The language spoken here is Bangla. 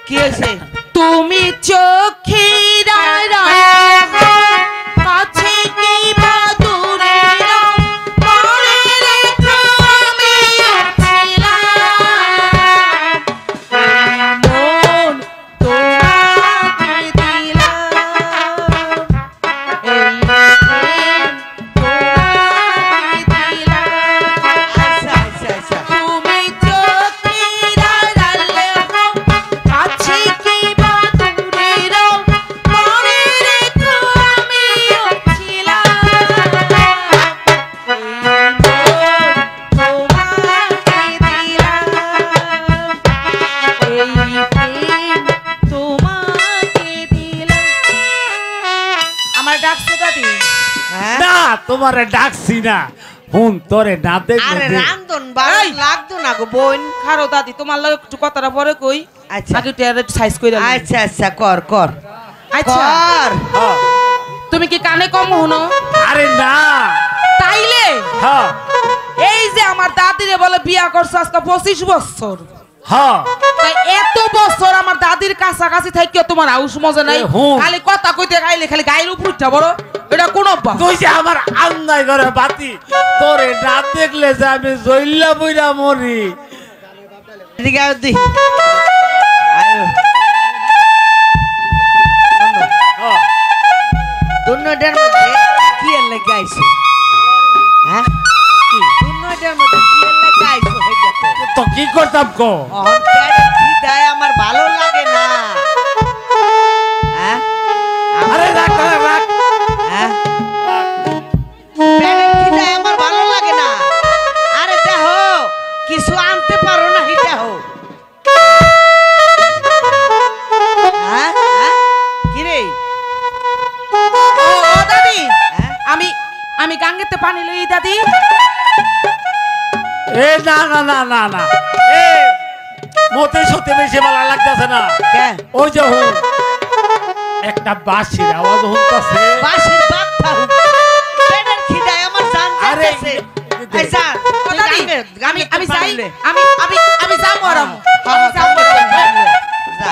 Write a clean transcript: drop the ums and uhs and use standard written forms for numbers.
কি হয়েছে? তুমি চোখের কাছে কি বা দূরে মনে রেখো আমি ছিলাম মন তোমাকে দিলাম এই প্রেম তোমাকে দিলাম। আচ্ছা আচ্ছা আচ্ছা তুমি চোখের আড়ালে হও, কাছে কি বা দূরে রও, মনে রেখো আমিও ছিলাম। এই মন তোমাকে দিলাম, এই প্রেম তোমাকে দিলাম। আমার ডাকছে দাদি? হ্যাঁ না তোমারে ডাকছি না হুন তোরে না আরে দেখলে রান্ধন ভালো এই! লাগতো না গো বোন। খারো দাদি, তোমার লগে একটু কথাটা পরে কই। আচ্ছা আগে টেয়ারে সাইজ কইরা লই। আচ্ছা আচ্ছা কর কর আচ্ছা কর। হ্যাঁ। তুমি কি কানে কম হনো? আরে না তাইলে হ্যাঁ এই যে আমার দাদিরে বলে বিয়া করছো আজকে 25 বছর, হ্যাঁ তাই এত বছর আমার দাদির কাছাকাছি থাকিও তোমার আউস মজা নাই? এ হুঁ। খালি কথা কইতে গাইলে খালি গায়ের উপর উঠা বড়, এটা কোন অভ্যাস? তুই যে আমার আন্দাই করে বাতি তোরে না দেখলে যে আমি জইল্লা বইরা মরি। এদিকে আয় দেখি। আয়ো। হ্যাঁ। দুনোটার মধ্যে কি এর লেগে আইছো? হ্যাঁ কি দুনোটার মধ্যে কি এর লেগে আইছো হইয়া তো? তো কি করতাম কো অহন পেটে খিদায় আমার ভালো লাগে না। হ্যাঁ আরে রাখ রাখ, রাখ হ্যাঁ পেটে খিদায় আমার ভালো লাগে না। আরে দেখো কিছু আনতে পারো না হিটা হো। হ্যাঁ হ্যাঁ কি রে? ও ও দাদি, হ্যাঁ আমি গাঙ্গেতে পানি লই দাদি। এ না না না না না এ মতে সত্যি বেশি ভালো লাগতেছে না। কে ওই যে হুন একটা বাঁশির আওয়াজ শুনতাছে। বাসির বাপ থাও পেটের খিদায় আমার জান আরে, যাচ্ছে। এই যা ও দাদি, আমি যাই, আমি যাবো আরাম। আমি যাবো। যা